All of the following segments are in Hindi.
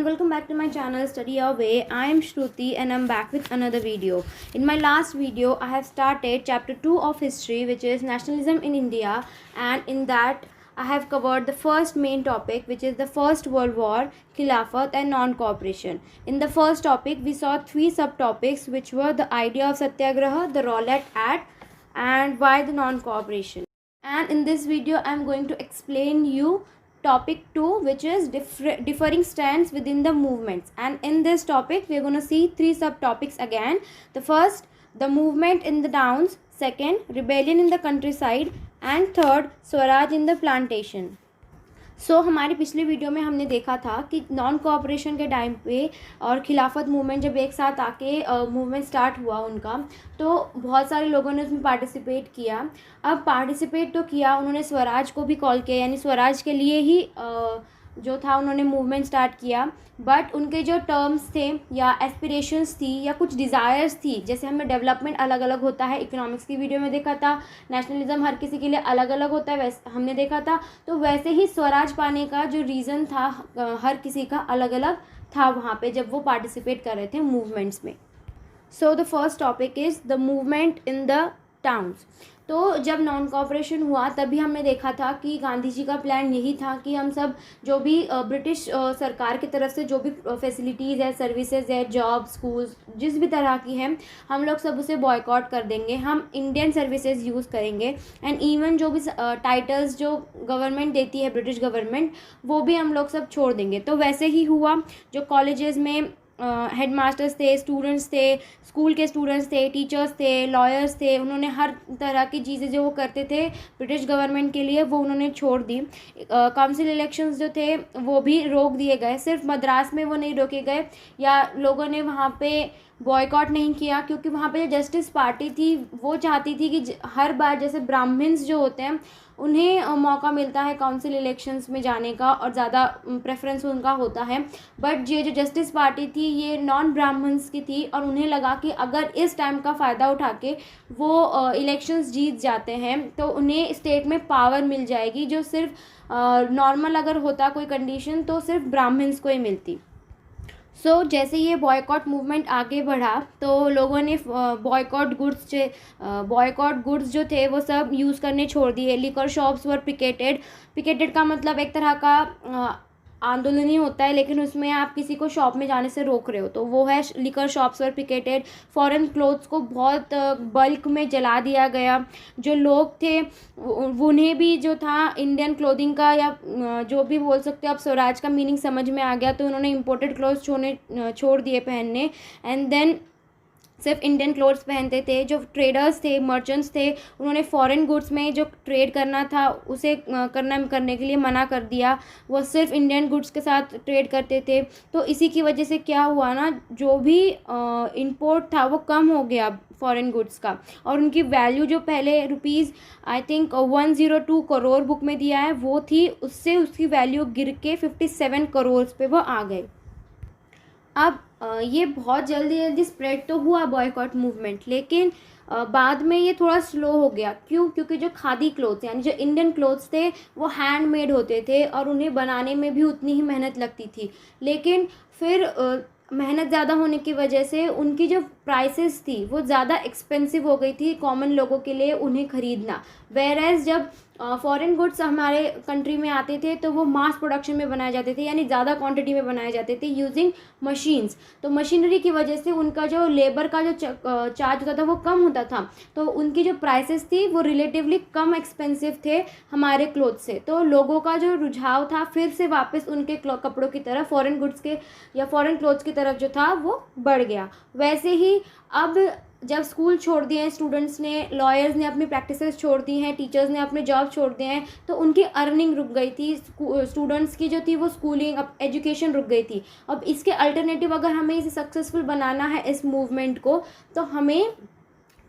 welcome back to my channel Study Your Way. I am Shruti and I'm back with another video. In my last video I have started chapter 2 of history, which is nationalism in India, and in that I have covered the first main topic, which is the First World War, Khilafat and non-cooperation. In the first topic we saw three subtopics, which were the idea of Satyagraha, the Rowlatt Act, and why the non-cooperation. And in this video I am going to explain you topic 2, which is differing stands within the movements. And in this topic we are going to see three subtopics again. The first, the movement in the towns; second, rebellion in the countryside; and third, Swaraj in the plantation. हमारी पिछली वीडियो में हमने देखा था कि नॉन कोऑपरेशन के टाइम पे और खिलाफत मूवमेंट जब एक साथ आके मूवमेंट स्टार्ट हुआ उनका, तो बहुत सारे लोगों ने उसमें पार्टिसिपेट किया। अब पार्टिसिपेट तो किया, उन्होंने स्वराज को भी कॉल किया, यानी स्वराज के लिए ही जो था उन्होंने मूवमेंट स्टार्ट किया। बट उनके जो टर्म्स थे या एस्पिरेशंस थी या कुछ डिज़ायर्स थी, जैसे हमें डेवलपमेंट अलग अलग होता है, इकोनॉमिक्स की वीडियो में देखा था, नेशनलिज्म हर किसी के लिए अलग अलग होता है, वैसे हमने देखा था। तो वैसे ही स्वराज पाने का जो रीज़न था हर किसी का अलग अलग था वहाँ पे जब वो पार्टिसिपेट कर रहे थे मूवमेंट्स में। So the first topic is the movement in the towns. तो जब नॉन कोऑपरेशन हुआ तभी हमने देखा था कि गांधी जी का प्लान यही था कि हम सब जो भी ब्रिटिश सरकार की तरफ से जो भी फैसिलिटीज़ है, सर्विसेज है, जॉब, स्कूल्स, जिस भी तरह की है, हम लोग सब उसे बॉयकॉट कर देंगे, हम इंडियन सर्विसेज यूज़ करेंगे। एंड इवन जो भी टाइटल्स जो गवर्नमेंट देती है, ब्रिटिश गवर्नमेंट, वो भी हम लोग सब छोड़ देंगे। तो वैसे ही हुआ। जो कॉलेजेस में हेड मास्टर्स थे, स्टूडेंट्स थे, स्कूल के स्टूडेंट्स थे, टीचर्स थे, लॉयर्स थे, उन्होंने हर तरह की चीज़ें जो वो करते थे ब्रिटिश गवर्नमेंट के लिए वो उन्होंने छोड़ दी। काउंसिल इलेक्शंस जो थे वो भी रोक दिए गए। सिर्फ मद्रास में वो नहीं रोके गए या लोगों ने वहाँ पे बॉयकॉट नहीं किया, क्योंकि वहाँ पे जो जस्टिस पार्टी थी वो चाहती थी कि हर बार जैसे ब्राह्मण्स जो होते हैं उन्हें मौका मिलता है काउंसिल इलेक्शंस में जाने का और ज़्यादा प्रेफरेंस उनका होता है। बट ये जो जस्टिस पार्टी थी ये नॉन ब्राह्मण्स की थी और उन्हें लगा कि अगर इस टाइम का फ़ायदा उठा के वो इलेक्शंस जीत जाते हैं तो उन्हें स्टेट में पावर मिल जाएगी, जो सिर्फ नॉर्मल अगर होता कोई कंडीशन तो सिर्फ ब्राह्मण्स को ही मिलती। जैसे ये बॉयकॉट मूवमेंट आगे बढ़ा तो लोगों ने बॉयकॉट गुड्स जो थे वो सब यूज़ करने छोड़ दिए। लिकर शॉप्स वर पिकेटेड का मतलब एक तरह का आंदोलन ही होता है, लेकिन उसमें आप किसी को शॉप में जाने से रोक रहे हो, तो वो है लिकर शॉप्स वर पिकेटेड। फॉरेन क्लोथ्स को बहुत बल्क में जला दिया गया। जो लोग थे उन्हें भी जो था इंडियन क्लोथिंग का या जो भी बोल सकते हो आप, स्वराज का मीनिंग समझ में आ गया, तो उन्होंने इम्पोर्टेड क्लोथ्स छोड़ दिए पहनने। एंड देन सिर्फ इंडियन क्लोथ्स पहनते थे। जो ट्रेडर्स थे, मर्चेंट्स थे, उन्होंने फॉरेन गुड्स में जो ट्रेड करना था उसे करने के लिए मना कर दिया। वो सिर्फ इंडियन गुड्स के साथ ट्रेड करते थे। तो इसी की वजह से क्या हुआ ना, जो भी इंपोर्ट था वो कम हो गया फॉरेन गुड्स का, और उनकी वैल्यू जो पहले rupees I think 102 crore book में दिया है वो थी, उससे उसकी वैल्यू गिर के 57 करोड़ पे वो आ गए। अब ये बहुत जल्दी स्प्रेड तो हुआ बॉयकॉट मूवमेंट, लेकिन बाद में ये थोड़ा स्लो हो गया। क्यों? क्योंकि जो खादी क्लोथ्स यानी जो इंडियन क्लोथ्स थे वो हैंडमेड होते थे और उन्हें बनाने में भी उतनी ही मेहनत लगती थी, लेकिन फिर मेहनत ज़्यादा होने की वजह से उनकी जो प्राइसेस थी वो ज़्यादा एक्सपेंसिव हो गई थी कॉमन लोगों के लिए उन्हें ख़रीदना। वेयरएज जब फॉरेन गुड्स हमारे कंट्री में आते थे तो वो मास प्रोडक्शन में बनाए जाते थे, यानी ज़्यादा क्वांटिटी में बनाए जाते थे यूजिंग मशीन्स। तो मशीनरी की वजह से उनका जो लेबर का जो चार्ज होता था वो कम होता था, तो उनकी जो प्राइसेस थी वो रिलेटिवली कम एक्सपेंसिव थे हमारे क्लोथ से। तो लोगों का जो रुझाव था फिर से वापस उनके कपड़ों की तरफ, फॉरेन गुड्स के या फॉरेन क्लोथ्स की तरफ जो था वो बढ़ गया। वैसे ही अब जब स्कूल छोड़ दिए हैं स्टूडेंट्स ने, लॉयर्स ने अपनी प्रैक्टिसेस छोड़ दी हैं, टीचर्स ने अपने जॉब छोड़ दिए हैं, तो उनकी अर्निंग रुक गई थी। स्टूडेंट्स की जो थी वो स्कूलिंग, अब एजुकेशन रुक गई थी। अब इसके अल्टरनेटिव अगर हमें इसे सक्सेसफुल बनाना है इस मूवमेंट को, तो हमें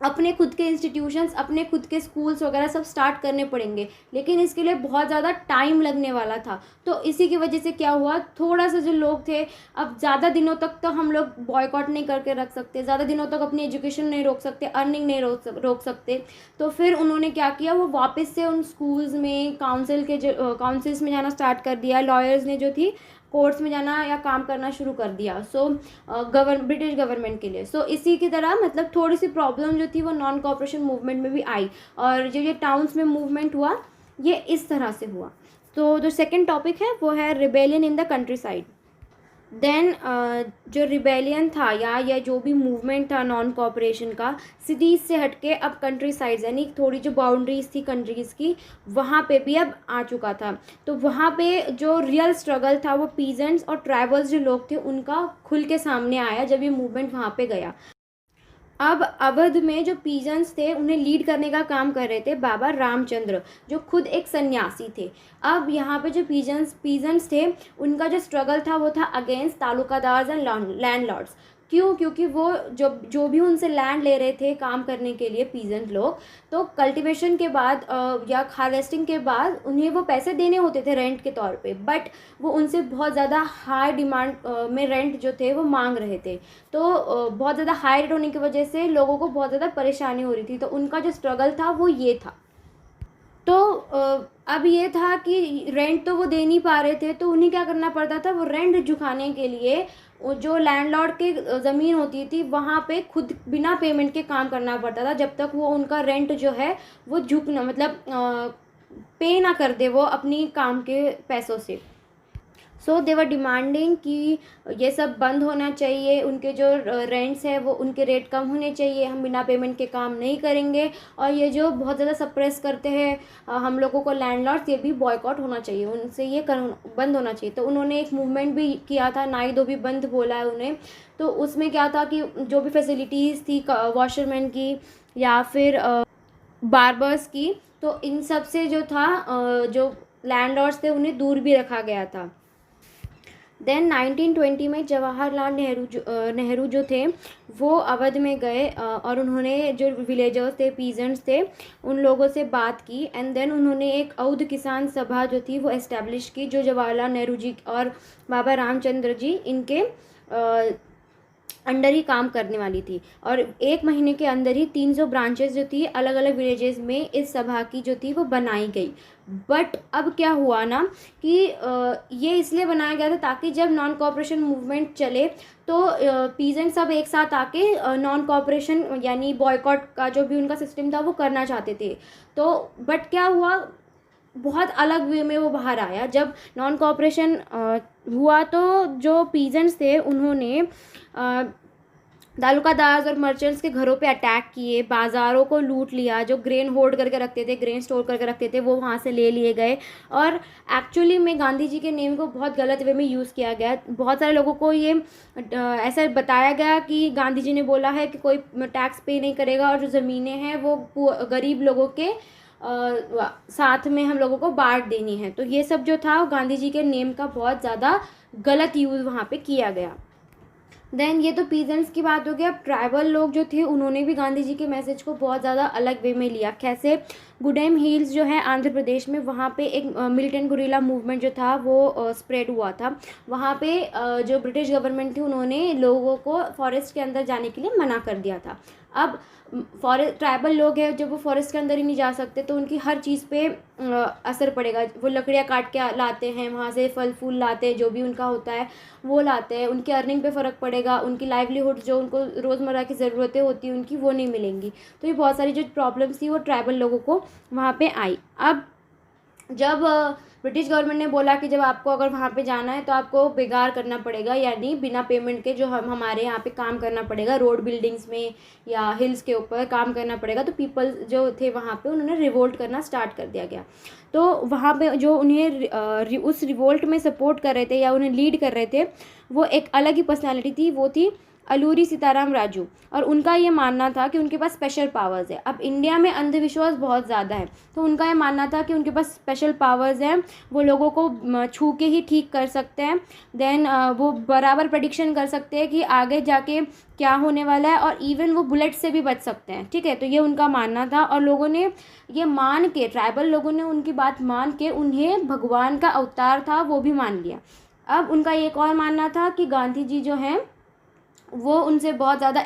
अपने खुद के इंस्टीट्यूशंस, अपने खुद के स्कूल्स वगैरह सब स्टार्ट करने पड़ेंगे, लेकिन इसके लिए बहुत ज़्यादा टाइम लगने वाला था। तो इसी की वजह से क्या हुआ, थोड़ा सा जो लोग थे, अब ज़्यादा दिनों तक तो हम लोग बॉयकॉट नहीं करके रख सकते, ज़्यादा दिनों तक अपनी एजुकेशन नहीं रोक सकते, अर्निंग नहीं रोक सकते। तो फिर उन्होंने क्या किया, वो वापस से उन स्कूल्स में काउंसिल्स में जाना स्टार्ट कर दिया। लॉयर्स ने जो थी कोर्ट्स में जाना या काम करना शुरू कर दिया, सो ब्रिटिश गवर्नमेंट के लिए। सो इसी की तरह मतलब थोड़ी सी प्रॉब्लम जो थी वो नॉन कॉपरेशन मूवमेंट में भी आई, और जो ये टाउन्स में मूवमेंट हुआ ये इस तरह से हुआ। तो जो सेकेंड टॉपिक है वो है रिबेलियन इन द कंट्री साइड। देन जो रिबेलियन था या जो भी मूवमेंट था नॉन कॉपरेशन का, सिटीज़ से हटके अब कंट्री साइड्स यानी थोड़ी जो बाउंड्रीज थी कंट्रीज़ की वहाँ पे भी अब आ चुका था। तो वहाँ पे जो रियल स्ट्रगल था वो पीजेंट्स और ट्राइबल्स जो लोग थे उनका खुल के सामने आया जब ये मूवमेंट वहाँ पे गया। अब अवध में जो पीजेंट्स थे उन्हें लीड करने का काम कर रहे थे बाबा रामचंद्र, जो खुद एक सन्यासी थे। अब यहाँ पे जो पीजेंट्स थे उनका जो स्ट्रगल था वो था अगेंस्ट तालुकादार्स एंड लैंडलॉर्ड्स। क्यों? क्योंकि वो जो भी उनसे लैंड ले रहे थे काम करने के लिए पीजेंट लोग, तो कल्टीवेशन के बाद या हार्वेस्टिंग के बाद उन्हें वो पैसे देने होते थे रेंट के तौर पे, बट वो उनसे बहुत ज़्यादा हाई डिमांड में रेंट जो थे वो मांग रहे थे। तो बहुत ज़्यादा हाई रेट होने की वजह से लोगों को बहुत ज़्यादा परेशानी हो रही थी। तो उनका जो स्ट्रगल था वो ये था। तो अब ये था कि रेंट तो वो दे नहीं पा रहे थे, तो उन्हें क्या करना पड़ता था, वो रेंट चुकाने के लिए जो लैंडलॉर्ड के ज़मीन होती थी वहाँ पे खुद बिना पेमेंट के काम करना पड़ता था, जब तक वो उनका रेंट जो है वो झुकना मतलब पे ना कर दे वो अपनी काम के पैसों से। सो दे वर डिमांडिंग कि ये सब बंद होना चाहिए, उनके जो रेंट्स है वो उनके रेट कम होने चाहिए, हम बिना पेमेंट के काम नहीं करेंगे, और ये जो बहुत ज़्यादा सप्रेस करते हैं हम लोगों को लैंडलॉर्ड्स, ये भी बॉयकॉट होना चाहिए, उनसे ये बंद होना चाहिए। तो उन्होंने एक मूवमेंट भी किया था, नाई दो भी बंद बोला है उन्हें। तो उसमें क्या था कि जो भी फैसिलिटीज़ थी वॉशरमैन की या फिर बार्बर्स की, तो इन सब से जो था जो लैंडलॉर्ड्स थे उन्हें दूर भी रखा गया था। देन 1920 में जवाहरलाल नेहरू जो थे वो अवध में गए और उन्होंने जो विलेजर्स थे पीजेंट्स थे उन लोगों से बात की, एंड देन उन्होंने एक अवध किसान सभा जो थी वो एस्टेब्लिश की, जो जवाहरलाल नेहरू जी और बाबा रामचंद्र जी इनके अंडर ही काम करने वाली थी। और 1 महीने के अंदर ही 300 ब्रांचेस जो थी अलग अलग विलेजेस में इस सभा की जो थी वो बनाई गई। बट अब क्या हुआ ना कि ये इसलिए बनाया गया था ताकि जब नॉन कॉपरेशन मूवमेंट चले तो पीजेंट सब एक साथ आके नॉन कॉपरेशन यानी बॉयकॉट का जो भी उनका सिस्टम था वो करना चाहते थे। तो बट क्या हुआ, बहुत अलग वे में वो बाहर आया। जब नॉन कॉपरेशन हुआ तो जो पीजेंट्स थे उन्होंने तालुकादार्स और मर्चेंट्स के घरों पे अटैक किए, बाज़ारों को लूट लिया, जो ग्रेन होल्ड करके रखते थे, ग्रेन स्टोर करके रखते थे, वो वहाँ से ले लिए गए। और एक्चुअली में गांधी जी के नेम को बहुत गलत वे में यूज़ किया गया। बहुत सारे लोगों को ये ऐसा बताया गया कि गांधी जी ने बोला है कि कोई टैक्स पे नहीं करेगा और जो ज़मीनें हैं वो गरीब लोगों के साथ में हम लोगों को बांट देनी है। तो ये सब जो था गांधी जी के नेम का बहुत ज़्यादा गलत यूज़ वहाँ पे किया गया। देन ये तो पीजेंट्स की बात हो गई। अब ट्राइबल लोग जो थे उन्होंने भी गांधी जी के मैसेज को बहुत ज़्यादा अलग वे में लिया। कैसे? गुडेम हिल्स जो है आंध्र प्रदेश में, वहाँ पे एक मिलिटेंट गुरिल्ला मूवमेंट जो था वो स्प्रेड हुआ था। वहाँ पे जो ब्रिटिश गवर्नमेंट थी उन्होंने लोगों को फॉरेस्ट के अंदर जाने के लिए मना कर दिया था। अब फॉरेस्ट ट्राइबल लोग हैं जब वो फॉरेस्ट के अंदर ही नहीं जा सकते तो उनकी हर चीज़ पे असर पड़ेगा। वो लकड़ियाँ काट के लाते हैं, वहाँ से फल फूल लाते हैं, जो भी उनका होता है वो लाते हैं, उनकी अर्निंग पे फ़र्क पड़ेगा, उनकी लाइवलीहुड जो उनको रोज़मर्रा की ज़रूरतें होती हैं उनकी वो नहीं मिलेंगी। तो ये बहुत सारी जो प्रॉब्लम्स थी वो ट्राइबल लोगों को वहाँ पे आई। अब जब ब्रिटिश गवर्नमेंट ने बोला कि जब आपको अगर वहाँ पे जाना है तो आपको बेगार करना पड़ेगा, यानी बिना पेमेंट के जो हमारे यहाँ पे काम करना पड़ेगा, रोड बिल्डिंग्स में या हिल्स के ऊपर काम करना पड़ेगा। तो पीपल जो थे वहाँ पे उन्होंने रिवोल्ट करना स्टार्ट कर दिया गया। तो वहाँ पे जो उन्हें उस रिवोल्ट में सपोर्ट कर रहे थे या उन्हें लीड कर रहे थे वो एक अलग ही पर्सनैलिटी थी, वो थी अलूरी सीताराम राजू। और उनका ये मानना था कि उनके पास स्पेशल पावर्स है। अब इंडिया में अंधविश्वास बहुत ज़्यादा है, तो उनका ये मानना था कि उनके पास स्पेशल पावर्स हैं, वो लोगों को छू के ही ठीक कर सकते हैं। देन वो बराबर प्रेडिक्शन कर सकते हैं कि आगे जाके क्या होने वाला है, और इवन वो बुलेट से भी बच सकते हैं। ठीक है, तो ये उनका मानना था और लोगों ने ये मान के, ट्राइबल लोगों ने उनकी बात मान के उन्हें भगवान का अवतार था वो भी मान लिया। अब उनका एक और मानना था कि गांधी जी जो हैं वो उनसे बहुत ज़्यादा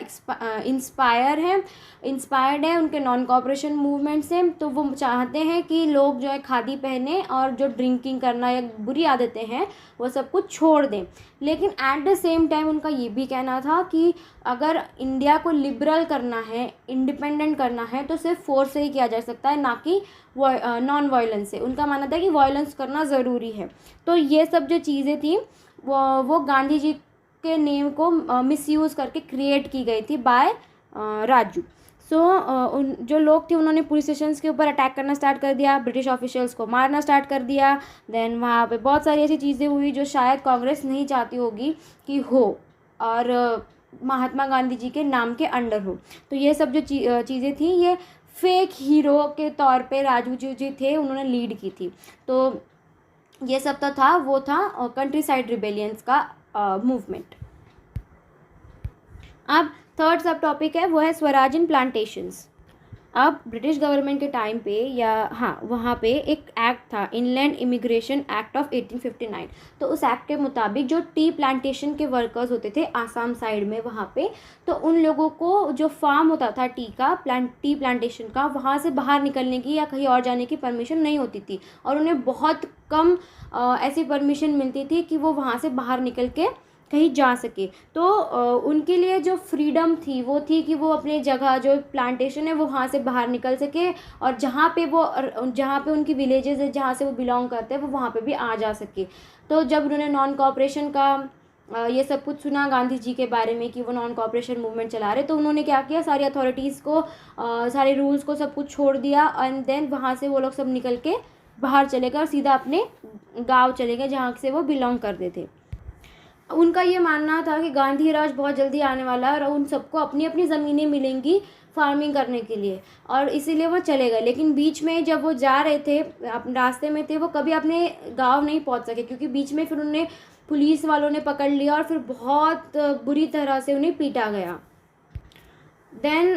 इंस्पायर्ड है उनके नॉन कॉपरेशन मूवमेंट से। तो वो चाहते हैं कि लोग जो है खादी पहने और जो ड्रिंकिंग करना या बुरी आदतें हैं वो सब कुछ छोड़ दें। लेकिन एट द सेम टाइम उनका ये भी कहना था कि अगर इंडिया को लिबरल करना है, इंडिपेंडेंट करना है, तो सिर्फ फोर्स से ही किया जा सकता है, ना कि नॉन वायलेंस से। उनका मानना था कि वायलेंस करना ज़रूरी है। तो ये सब जो चीज़ें थी वो गांधी जी के नेम को मिसयूज़ करके क्रिएट की गई थी बाय राजू। उन जो लोग थे उन्होंने पुलिस स्टेशंस के ऊपर अटैक करना स्टार्ट कर दिया, ब्रिटिश ऑफिशियल्स को मारना स्टार्ट कर दिया। देन वहाँ पे बहुत सारी ऐसी चीज़ें हुई जो शायद कांग्रेस नहीं चाहती होगी कि हो, और महात्मा गांधी जी के नाम के अंडर हो। तो ये सब जो चीज़ें थी ये फेक हीरो के तौर पे राजू जी थे, उन्होंने लीड की थी। तो ये सब तो था, वो था कंट्री साइड रिबेलियंस का मूवमेंट। अब थर्ड सब टॉपिक है वो है स्वराज इन प्लांटेशंस। अब ब्रिटिश गवर्नमेंट के टाइम पे वहाँ पे एक एक्ट था, इनलैंड इमिग्रेशन एक्ट ऑफ 1859। तो उस एक्ट के मुताबिक जो टी प्लांटेशन के वर्कर्स होते थे आसाम साइड में वहाँ पे, तो उन लोगों को जो फार्म होता था टी प्लांटेशन का, वहाँ से बाहर निकलने की या कहीं और जाने की परमिशन नहीं होती थी, और उन्हें बहुत कम ऐसी परमिशन मिलती थी कि वो वहाँ से बाहर निकल के कहीं जा सके। तो उनके लिए जो फ्रीडम थी वो थी कि वो अपने जगह जो प्लांटेशन है वो वहाँ से बाहर निकल सके, और जहाँ पे उनकी विलेजेस है जहाँ से वो बिलोंग करते हैं वो वहाँ पे भी आ जा सके। तो जब उन्होंने नॉन कॉपरेशन का ये सब कुछ सुना गांधी जी के बारे में कि वो नॉन कॉपरेशन मूवमेंट चला रहे, तो उन्होंने क्या किया, सारी अथॉरिटीज़ को सारे रूल्स को सब कुछ छोड़ दिया, एंड देन वहाँ से वो लोग सब निकल के बाहर चले गए और सीधा अपने गाँव चले गए जहाँ से वो बिलोंग करते थे। उनका ये मानना था कि गांधी राज बहुत जल्दी आने वाला है और उन सबको अपनी अपनी ज़मीनें मिलेंगी फार्मिंग करने के लिए, और इसीलिए वो चले गए। लेकिन बीच में जब वो जा रहे थे, अपने रास्ते में थे, वो कभी अपने गांव नहीं पहुंच सके, क्योंकि बीच में फिर उन्हें पुलिस वालों ने पकड़ लिया और फिर बहुत बुरी तरह से उन्हें पीटा गया। देन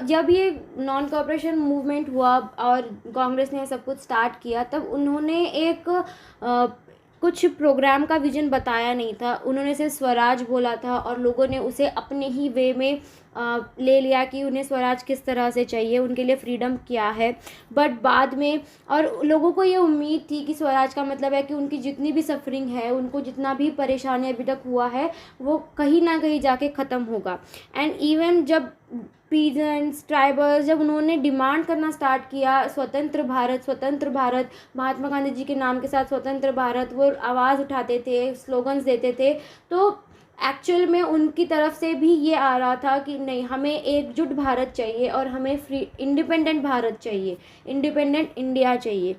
जब ये नॉन कॉपरेशन मूवमेंट हुआ और कांग्रेस ने सब कुछ स्टार्ट किया, तब उन्होंने एक कुछ प्रोग्राम का विजन बताया नहीं था, उन्होंने सिर्फ स्वराज बोला था, और लोगों ने उसे अपने ही वे में ले लिया कि उन्हें स्वराज किस तरह से चाहिए, उनके लिए फ्रीडम क्या है। बट बाद में, और लोगों को ये उम्मीद थी कि स्वराज का मतलब है कि उनकी जितनी भी सफरिंग है, उनको जितना भी परेशानी अभी तक हुआ है, वो कहीं ना कहीं जाके ख़त्म होगा। एंड इवन जब पीजेंट्स, ट्राइबल्स, जब उन्होंने डिमांड करना स्टार्ट किया स्वतंत्र भारत, महात्मा गांधी जी के नाम के साथ स्वतंत्र भारत, वो आवाज़ उठाते थे, स्लोगन्स देते थे, तो एक्चुअल में उनकी तरफ से भी ये आ रहा था कि नहीं, हमें एकजुट भारत चाहिए और हमें इंडिपेंडेंट भारत चाहिए, इंडिपेंडेंट इंडिया चाहिए।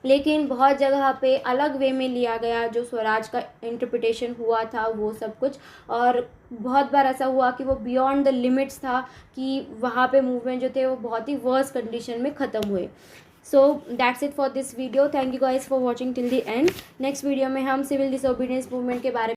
लेकिन बहुत जगह पे अलग वे में लिया गया, जो स्वराज का इंटरप्रिटेशन हुआ था वो सब कुछ, और बहुत बार ऐसा हुआ कि वो बियॉन्ड द लिमिट्स था, कि वहाँ पे मूवमेंट जो थे वो बहुत ही वर्स कंडीशन में ख़त्म हुए। So that's it for this video. Thank you guys for watching till the end. Next video में हम सिविल डिसोबीडियंस मूवमेंट के बारे में